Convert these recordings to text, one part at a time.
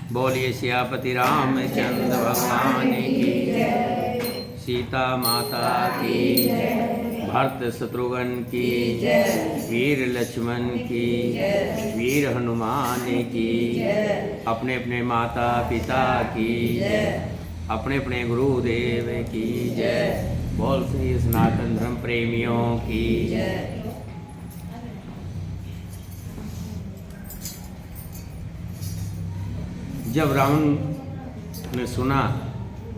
बोलिए सियापति रामचंद्र भगवान की, सीता माता की, भरत शत्रुघ्न की, वीर लक्ष्मण की, वीर हनुमान की, अपने अपने माता पिता की, अपने अपने गुरुदेव की जय। बोल श्री सनातन धर्म प्रेमियों की जय। जब रावण ने सुना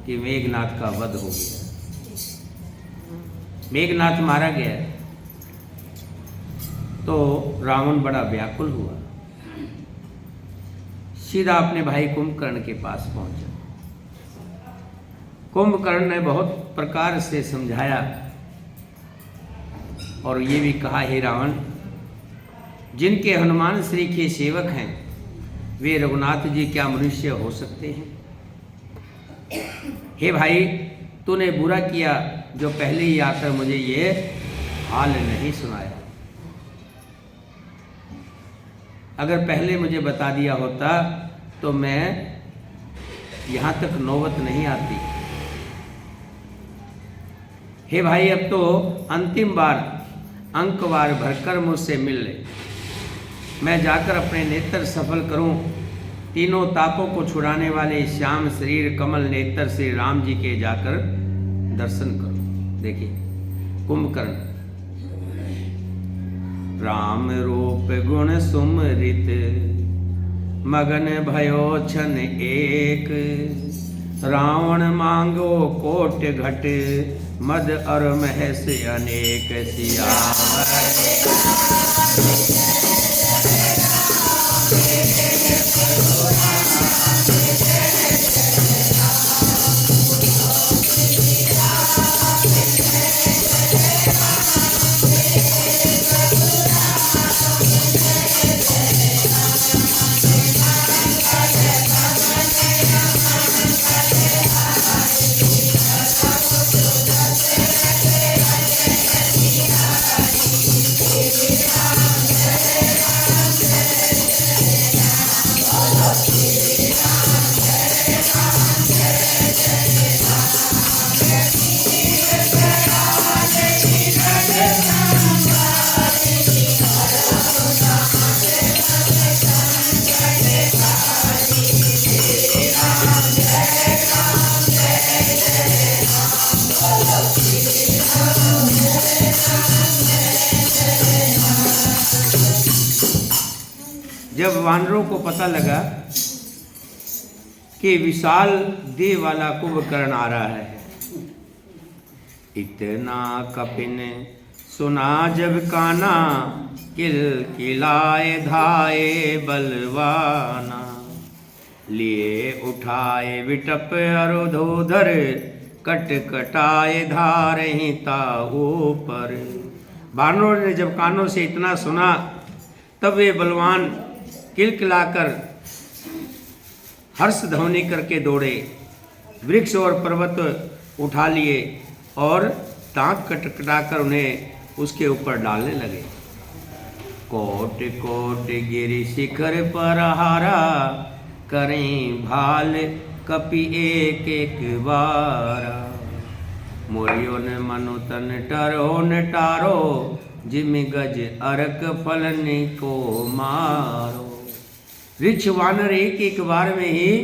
कि मेघनाथ का वध हो गया, मेघनाथ मारा गया, तो रावण बड़ा व्याकुल हुआ। सीधा अपने भाई कुंभकर्ण के पास पहुंचा। कुंभकर्ण ने बहुत प्रकार से समझाया और ये भी कहा, हे रावण, जिनके हनुमान श्री के सेवक हैं वे रघुनाथ जी क्या मनुष्य हो सकते हैं। हे भाई, तूने बुरा किया जो पहले ही आकर मुझे ये हाल नहीं सुनाया। अगर पहले मुझे बता दिया होता तो मैं यहाँ तक नौबत नहीं आती। हे भाई, अब तो अंतिम बार अंकवार भरकर मुझसे मिल ले। मैं जाकर अपने नेत्र सफल करूं, तीनों तापों को छुड़ाने वाले श्याम शरीर कमल नेत्र श्री राम जी के जाकर दर्शन करूं। देखिए कुंभकर्ण, राम रूप गुण सुमरित मगन भयो छन एक, रावण मांगो कोट घट मद और महस अनेक। सिया जब वानरों को पता लगा कि विशाल देह वाला कुंभकर्ण आ रहा है, इतना कपिन सुना जब काना, किल किलाए धाए बलवाना, लिए उठाए विटप अरुधोधर, कट कटाए धारे ताऊ पर। वानरों ने जब कानों से इतना सुना तब वे बलवान किलकिलाकर हर्ष ध्वनि करके दौड़े, वृक्ष और पर्वत उठा लिए और दांत कटकटाकर उन्हें उसके ऊपर डालने लगे। कोट कोट गिरि शिखर पर हारा, करें भाल कपि एक एक बारा, मोरियो न मनु तन टरो न टारो, जिम गज अरक फलने को मारो। वृक्ष वानर एक एक बार में ही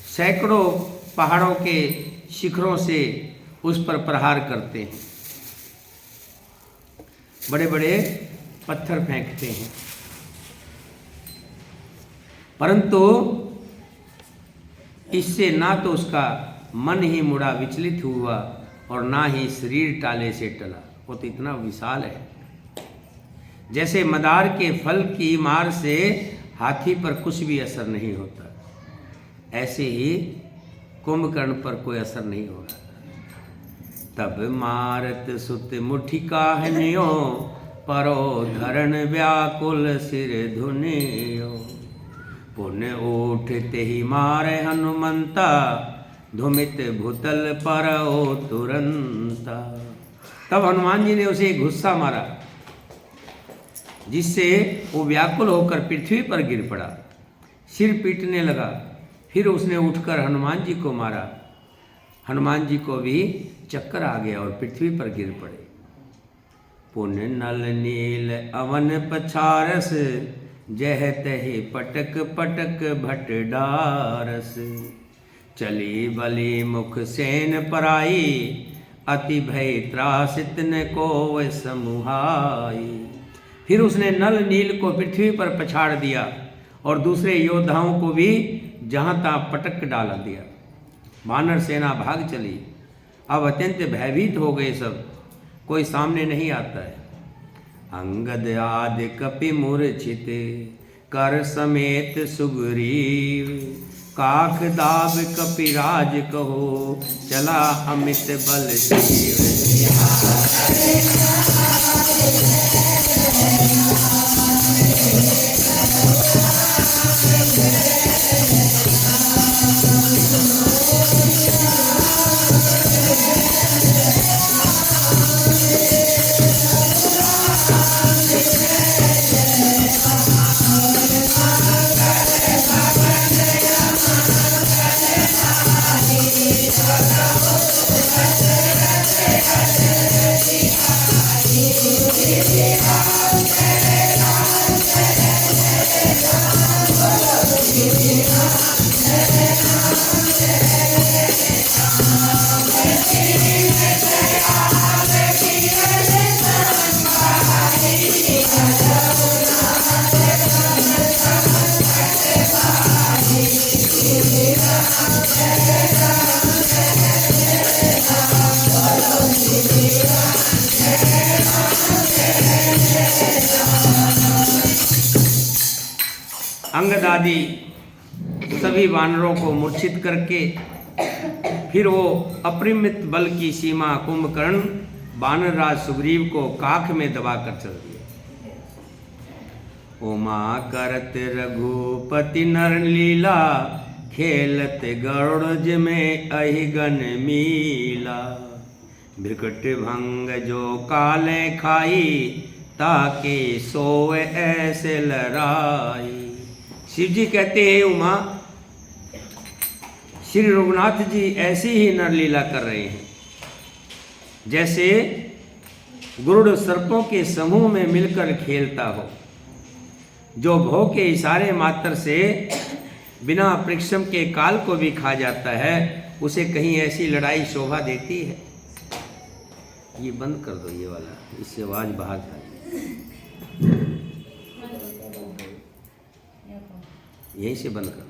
सैकड़ों पहाड़ों के शिखरों से उस पर प्रहार करते हैं, बड़े बड़े पत्थर फेंकते हैं, परंतु इससे ना तो उसका मन ही मुड़ा विचलित हुआ और ना ही शरीर टाले से टला। वो तो इतना विशाल है, जैसे मदार के फल की मार से हाथी पर कुछ भी असर नहीं होता, ऐसे ही कुंभकर्ण पर कोई असर नहीं होगा। तब मारत सुत मुठि काहनियो, परो धरण व्याकुल सिर धुनियो, पुण्य उठते ही मारे हनुमंता, धुमित भूतल परो तुरंता। तब हनुमान जी ने उसे गुस्सा मारा, जिससे वो व्याकुल होकर पृथ्वी पर गिर पड़ा। सिर पीटने लगा। फिर उसने उठकर हनुमान जी को मारा। हनुमान जी को भी चक्कर आ गया और पृथ्वी पर गिर पड़े। पुण्य नल नील अवन पछारस, जह तहे पटक पटक भट डारस। चली बली मुख सेन पराई, अति भय त्रासित न को समुहाई। फिर उसने नल नील को पृथ्वी पर पछाड़ दिया और दूसरे योद्धाओं को भी जहाँ तहाँ पटक डाला दिया। वानर सेना भाग चली। अब अत्यंत भयभीत हो गए सब, कोई सामने नहीं आता है। अंगद आदि कपि मूर्छित, कर समेत सुग्रीव। काख दाब कपिराज कहो, चला अमित बल जीव। अंगद आदि सभी वानरों को मूर्छित करके फिर वो अपरिमित बल की सीमा कुंभकर्ण वानर राज सुग्रीव को काख में दबाकर चल दिया। उमा करत रघुपति नर लीला, खेलत गरुड़ में अहिगन मीला। बिकट भंग जो काले खाई, ताके सोए ऐसे लड़ाई। शिव जी कहते हैं उमा, श्री रघुनाथ जी ऐसी ही नरलीला कर रहे हैं जैसे गुरुड़ सर्पों के समूह में मिलकर खेलता हो, जो भोग के इशारे मात्र से बिना परिश्रम के काल को भी खा जाता है, उसे कहीं ऐसी लड़ाई शोभा देती है। ये बंद कर दो ये वाला, इससे आवाज बाहर था। यहीं से बंद कर दो।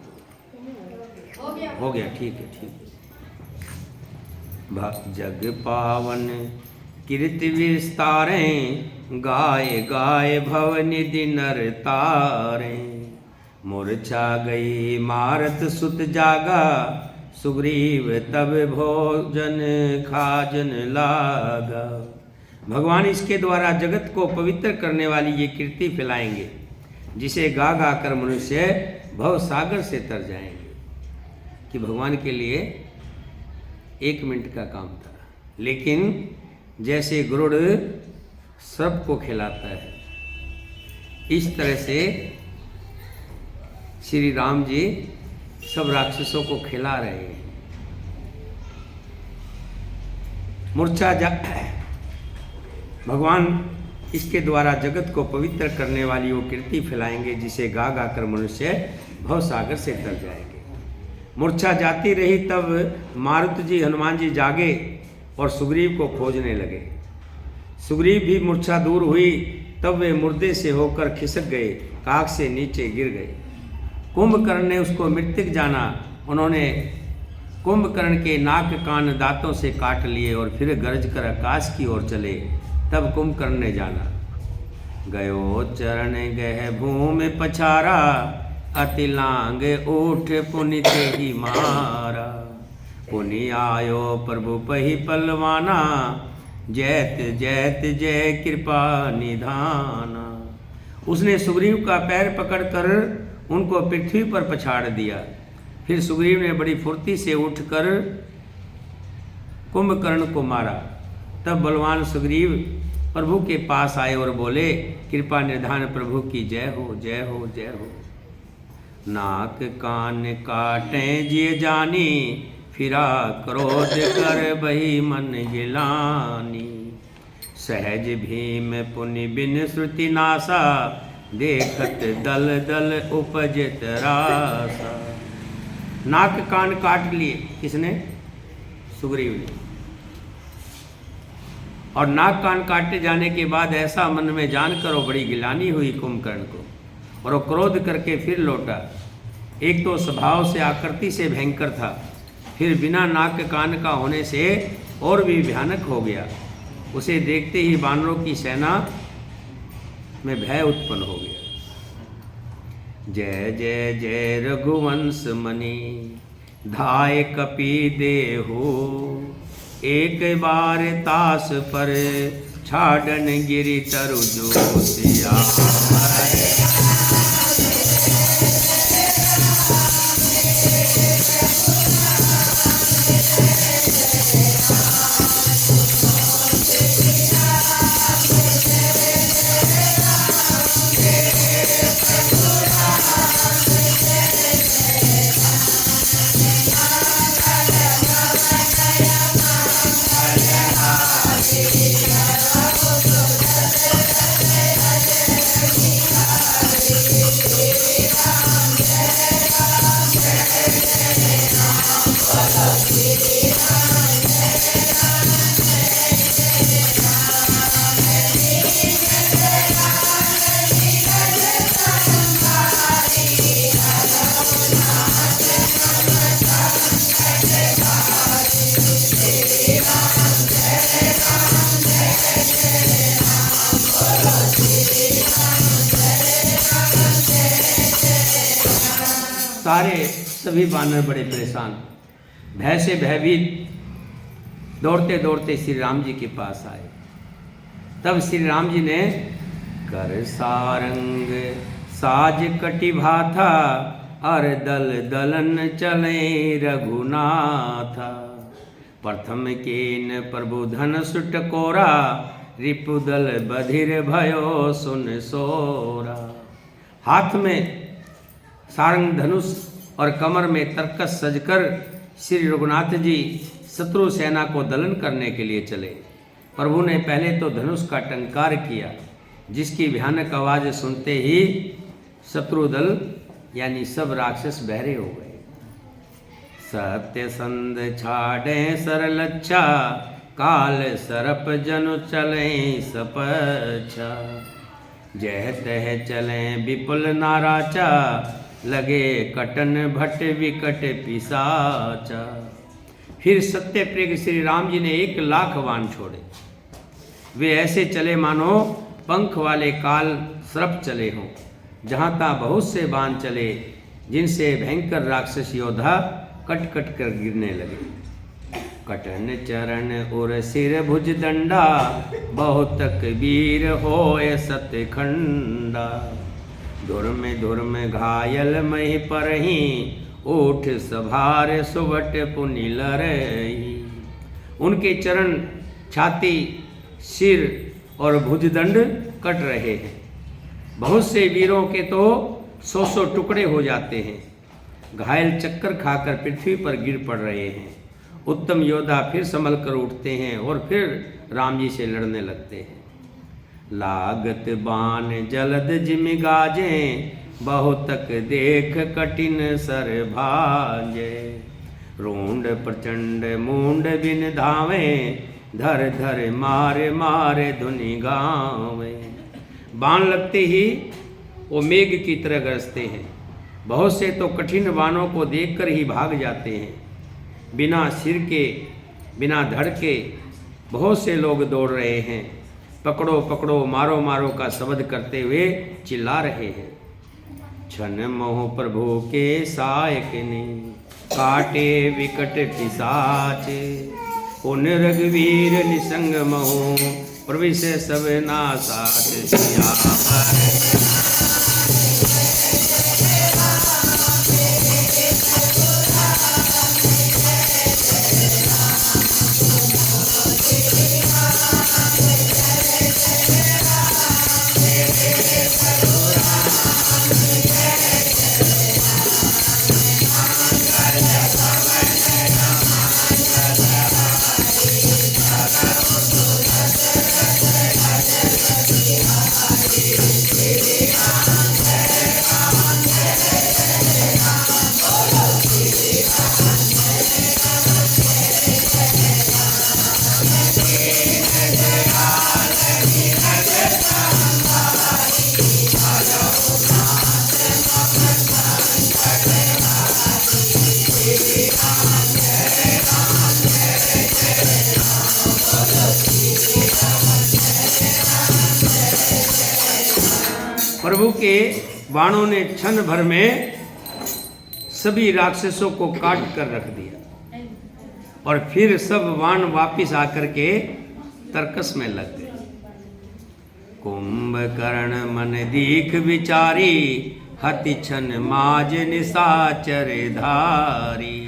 हो गया, ठीक है, ठीक है। जग पावन कीर्ति विस्तारे, गाय गाय भव निधि नर तारे। मूर्छा गई मारत सुत जागा, सुग्रीव तब भोजन खाजन लागा। भगवान इसके द्वारा जगत को पवित्र करने वाली ये कीर्ति फैलाएंगे, जिसे गा गा कर मनुष्य भव सागर से तर जाएंगे। कि भगवान के लिए 1 मिनट का काम था, लेकिन जैसे गरुड़ सर्प को खिलाता है, इस तरह से श्री राम जी सब राक्षसों को खिला रहे हैं। मूर्छा भगवान इसके द्वारा जगत को पवित्र करने वाली वो कीर्ति फैलाएंगे, जिसे गा गा कर मनुष्य भव सागर से तर जाएंगे। मूर्छा जाती रही, तब मारुत जी हनुमान जी जागे और सुग्रीव को खोजने लगे। सुग्रीव भी मूर्छा दूर हुई, तब वे मुर्दे से होकर खिसक गए, काख से नीचे गिर गए। कुंभकर्ण ने उसको मृतक जाना। उन्होंने कुंभकर्ण के नाक कान दांतों से काट लिए और फिर गरज कर आकाश की ओर चले। तब कुंभकर्ण ने जाना, गयो चरण गह भूमि पछारा, अति लांग उठ पुनि ते ही मारा। पुनि आयो प्रभु पही पलवाना, जैत जैत जय कृपा निधाना। उसने सुग्रीव का पैर पकड़कर उनको पृथ्वी पर पछाड़ दिया। फिर सुग्रीव ने बड़ी फुर्ती से उठकर कुंभकर्ण को मारा। तब बलवान सुग्रीव प्रभु के पास आए और बोले, कृपा निधान प्रभु की जय हो, जय हो, जय हो। नाक कान काटे जिय जानी, फिरा क्रोध कर बही मन गिलानी। सहज भीम पुनि बिन श्रुति नासा, देखत दल दल उपजत रासा। नाक कान काट लिए, किसने? सुग्रीव ने। और नाक कान काटे जाने के बाद ऐसा मन में जानकर वो बड़ी गिलानी हुई कुंभकर्ण को, और वो क्रोध करके फिर लौटा। एक तो स्वभाव से आकृति से भयंकर था, फिर बिना नाक कान का होने से और भी भयानक हो गया। उसे देखते ही वानरों की सेना में भय उत्पन्न हो गया। जय जय जय रघुवंश मणि, धाय कपि देहु। एक बार तास पर, छाड़न गिरि तरु जो सिया। सारे सभी वानर बड़े परेशान, भय से भयभीत दौड़ते दौड़ते श्री राम जी के पास आए। तब श्री राम जी ने कर सारंग साज कटिभा था, अर दल दलन चले रघुनाथा। प्रथम केन प्रभु धन सुट कोरा, रिपुदल बधिर भयो सुन सोरा। हाथ में सारंग धनुष और कमर में तरकस सजकर श्री रघुनाथ जी शत्रु सेना को दलन करने के लिए चले। प्रभु ने पहले तो धनुष का टंकार किया, जिसकी भयानक आवाज़ सुनते ही शत्रु दल यानी सब राक्षस बहरे हो गए। सत्य संध छाड़े सरलच्छा, काल सरप जनु चले सपच्छा। जह तह चले विपुल नाराचा, लगे कटन भट्ट विकट पिसाचा। फिर सत्य प्रिय श्री राम जी ने 1,00,000 बाण छोड़े। वे ऐसे चले मानो पंख वाले काल सर्प चले हों। जहाँ तहाँ बहुत से बाण चले, जिनसे भयंकर राक्षस योद्धा कट कट कर गिरने लगे। कटन चरण उर सिर भुज दंडा, बहुतक वीर होय सतखंडा। धुर में घायल मही परही, ओठ सभार सुबट पुनि लरही। उनके चरण, छाती, सिर और भुजदंड कट रहे हैं। बहुत से वीरों के तो 100 टुकड़े हो जाते हैं। घायल चक्कर खाकर पृथ्वी पर गिर पड़ रहे हैं। उत्तम योद्धा फिर संभल कर उठते हैं और फिर राम जी से लड़ने लगते हैं। लागत बाण जलद जिम गाजे, बहुतक देख कठिन सर भाजे। रूंड प्रचंड मूंड बिन धावे, धर धर मारे मारे धुनि गावे। बाण लगते ही वो मेघ की तरह गरजते हैं। बहुत से तो कठिन बाणों को देखकर ही भाग जाते हैं। बिना सिर के, बिना धड़ के बहुत से लोग दौड़ रहे हैं। पकड़ो पकड़ो, मारो मारो का शब्द करते हुए चिल्ला रहे हैं। छन मोह प्रभु के सायक ने, काटे विकट पिशाच। उन रघुवीर निसंग मोह, प्रविश सब नासात सिया। प्रभु के बाणों ने क्षण भर में सभी राक्षसों को काट कर रख दिया और फिर सब बाण वापिस आकर के तर्कस में लग गए। कुंभकर्ण मन दीख विचारी, हति छन माज निशाचर धारी।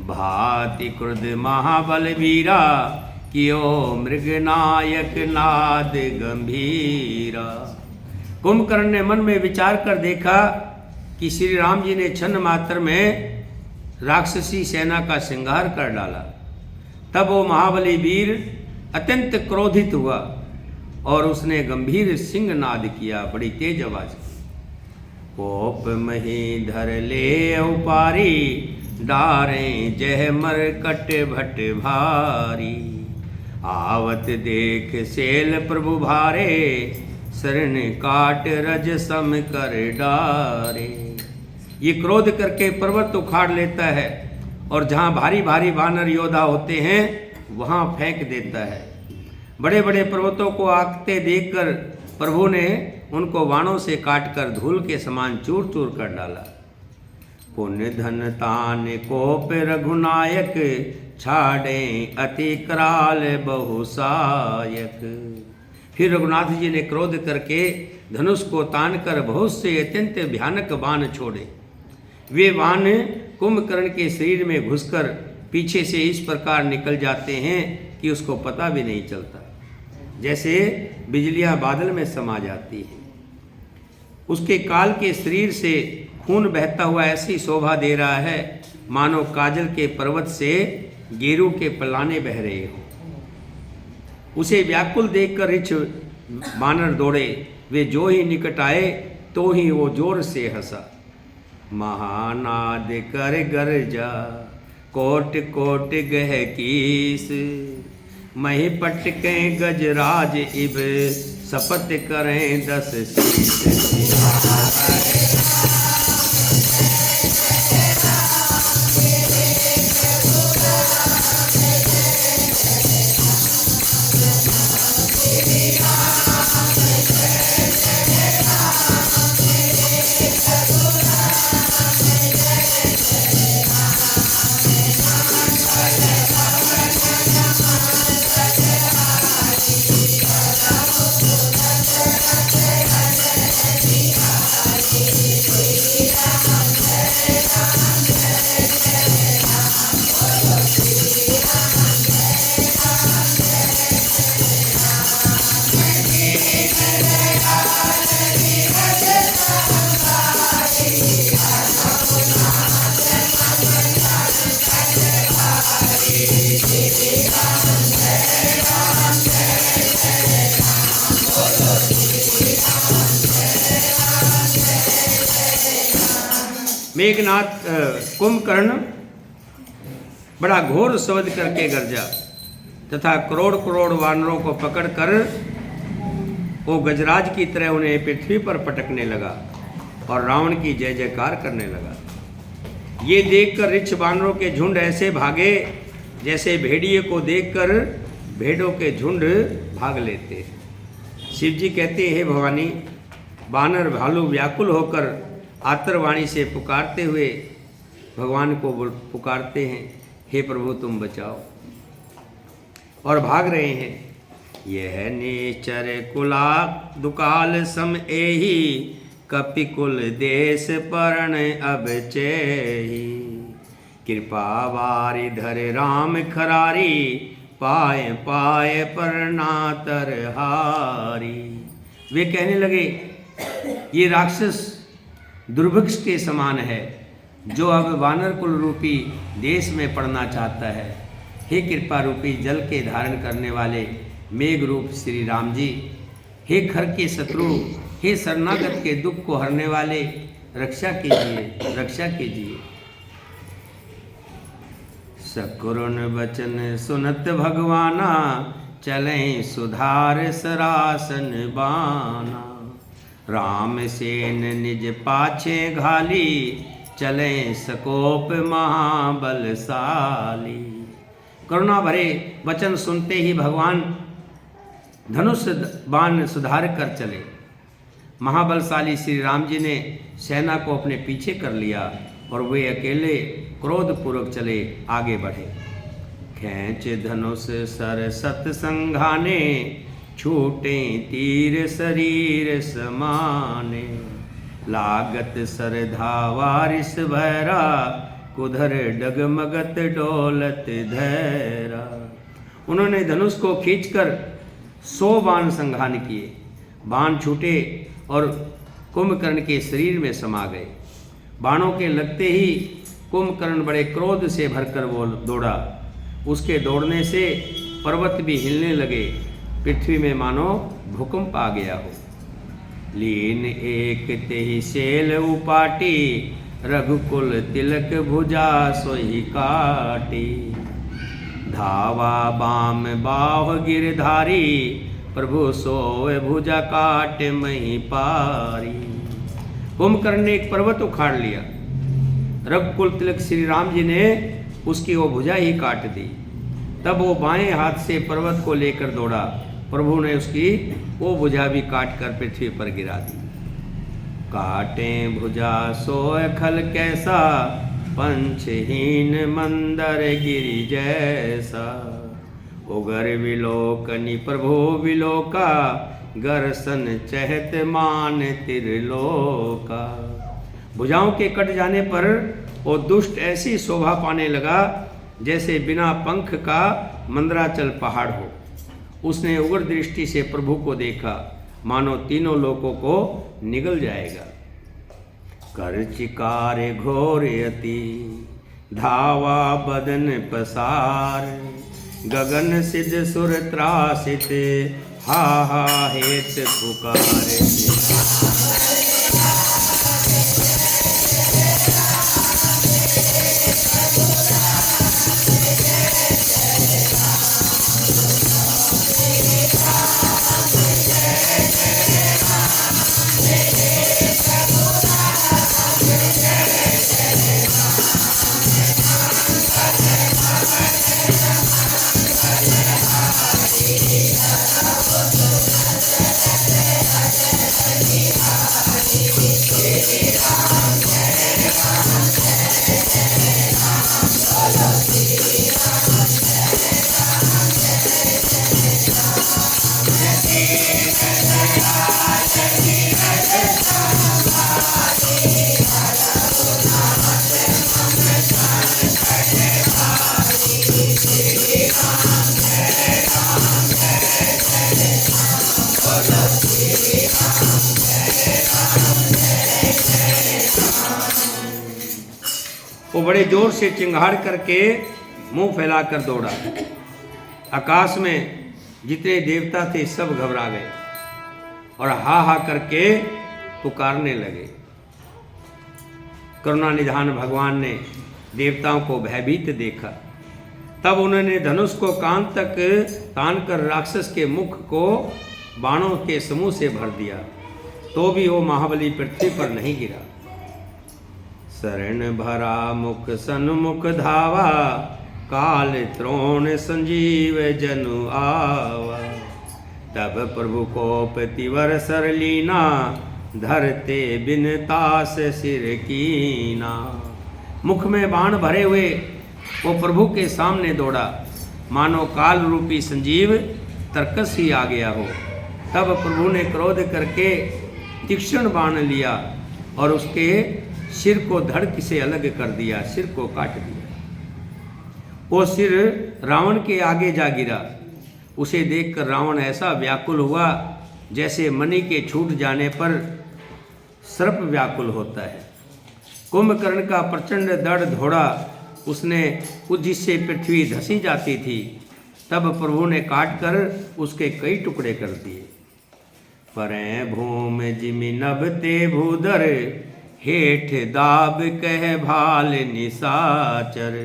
भाति क्रुद्ध महाबल वीरा, कियो मृगनायक नाद गंभीरा। कुंभकर्ण ने मन में विचार कर देखा कि श्री राम जी ने क्षण मात्र में राक्षसी सेना का श्रृंगार कर डाला। तब वो महाबली वीर अत्यंत क्रोधित हुआ और उसने गंभीर सिंह नाद किया, बड़ी तेज आवाज। कोप मही धर ले उपारी, डारे जह मर कट भट भारी। आवत देख सेल प्रभु भारे, शरण काट रज सम कर डारे। ये क्रोध करके पर्वत उखाड़ लेता है और जहाँ भारी भारी वानर योद्धा होते हैं वहाँ फेंक देता है। बड़े बड़े पर्वतों को आगते देखकर प्रभु ने उनको बाणों से काटकर धूल के समान चूर चूर कर डाला। पुण्य धन तान कोप रघुनायक, छाड़े अति कराल बहुसायक। फिर रघुनाथ जी ने क्रोध करके धनुष को तान कर बहुत से अत्यंत भयानक बाण छोड़े। वे बाण कुंभकर्ण के शरीर में घुसकर पीछे से इस प्रकार निकल जाते हैं कि उसको पता भी नहीं चलता, जैसे बिजलियां बादल में समा जाती हैं। उसके काल के शरीर से खून बहता हुआ ऐसी शोभा दे रहा है मानो काजल के पर्वत से गेरू के पलाने बह रहे हो। उसे व्याकुल देखकर रिछ बानर दौड़े। वे जो ही निकट आए तो ही वो जोर से हंसा। महानाद कर गरजा, कोट कोट गह कीस। मही पटके गजराज इब, शपथ करें 10 शीश। मेघनाथ कुंभकर्ण बड़ा घोर शब्द करके गरजा तथा करोड़ करोड़ वानरों को पकड़कर वो गजराज की तरह उन्हें पृथ्वी पर पटकने लगा और रावण की जय जयकार करने लगा। ये देखकर रिछ वानरों के झुंड ऐसे भागे जैसे भेड़िए को देखकर भेड़ों के झुंड भाग लेते हैं। शिव जी कहते हैं, हे भवानी, वानर भालू व्याकुल होकर आतरवाणी से पुकारते हुए भगवान को पुकारते हैं, हे प्रभु तुम बचाओ, और भाग रहे हैं। यह निचर कुला दुकाल सम एही, कपिकुल देश परण अब चेही। कृपा वारी धर राम खरारी, पाए पाए परनातर हारी। वे कहने लगे, ये राक्षस दुर्भिक्ष के समान है जो अब वानर कुल रूपी देश में पड़ना चाहता है। हे कृपा रूपी जल के धारण करने वाले मेघ रूप श्री राम जी, हे खर के शत्रु, हे शरणागत के दुख को हरने वाले, रक्षा कीजिए, रक्षा कीजिए। सकुरुन वचन सुनत भगवाना, चलें सुधार सरासन बाना। राम सेन निज पाछे घाली, चलें सकोप महाबलशाली। करुणा भरे वचन सुनते ही भगवान धनुष बाण सुधार कर चले महाबलशाली श्री राम जी ने सेना को अपने पीछे कर लिया और वे अकेले क्रोधपूर्वक चले आगे बढ़े। खींच धनुष सर सत संघाने, छूटे तीर शरीर समाने। लागत सर धावारिस भैरा, कुधर डगमगत डोलत धैरा। उन्होंने धनुष को खींचकर 100 बाण संघान किए। बाण छूटे और कुंभकर्ण के शरीर में समा गए। बाणों के लगते ही कुंभकर्ण बड़े क्रोध से भरकर वो दौड़ा। उसके दौड़ने से पर्वत भी हिलने लगे, पृथ्वी में मानो भूकंप आ गया हो। लीन एक तेहि शैल उपाटी, रघुकुल तिलक भुजा सोहि काटी। धावा बाम बाह गिरधारी, प्रभु सोए भुजा काट मही पारी। कुंभकर्ण ने एक पर्वत उखाड़ लिया। रघुकुल तिलक श्री राम जी ने उसकी वो भुजा ही काट दी। तब वो बाएं हाथ से पर्वत को लेकर दौड़ा। प्रभु ने उसकी वो भुजा भी काट कर पृथ्वी पर गिरा दी। काटे भुजा सोए खल कैसा, पंचहीन मंदर गिरि जैसा। उगर विलोकनि प्रभु विलोका, गर्सन चहत मान त्रिलोका। भुजाओं के कट जाने पर वो दुष्ट ऐसी शोभा पाने लगा जैसे बिना पंख का मंदराचल पहाड़ हो। उसने उग्र दृष्टि से प्रभु को देखा, मानो तीनों लोकों को निगल जाएगा। कर चिकार घोर अति, धावा बदन पसार। गगन सिद्ध सुर त्रासित, हा हा हेत पुकारे। वो बड़े जोर से चिंगाड़ करके मुंह फैलाकर दौड़ा। आकाश में जितने देवता थे सब घबरा गए और हा हा करके पुकारने लगे। करुणा निधान भगवान ने देवताओं को भयभीत देखा। तब उन्होंने धनुष को कान तक तान कर राक्षस के मुख को बाणों के समूह से भर दिया, तो भी वो महाबली पृथ्वी पर नहीं गिरा। शरण भरा मुख सन्मुख धावा, काल त्रोण संजीव जनु आवा। तब प्रभु कोप तिवर सर लीना, धरते बिन तास सिर कीना। मुख में बाण भरे हुए वो प्रभु के सामने दौड़ा, मानो काल रूपी संजीव तरकस ही आ गया हो। तब प्रभु ने क्रोध करके तीक्ष्ण बाण लिया और उसके सिर को धड़ से अलग कर दिया, सिर को काट दिया। वो सिर रावण के आगे जा गिरा। उसे देखकर रावण ऐसा व्याकुल हुआ जैसे मणि के छूट जाने पर सर्प व्याकुल होता है। कुंभकर्ण का प्रचंड दर्द धोड़ा उसने जिससे पृथ्वी धसी जाती थी। तब प्रभु ने काट कर उसके कई टुकड़े कर दिए। परें भूम जिमि नभते भूधर, हेठ दाब कह भाल निसाचर।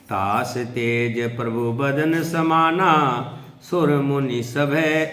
तास तेज प्रभु बदन समाना, सुर मुनि सभय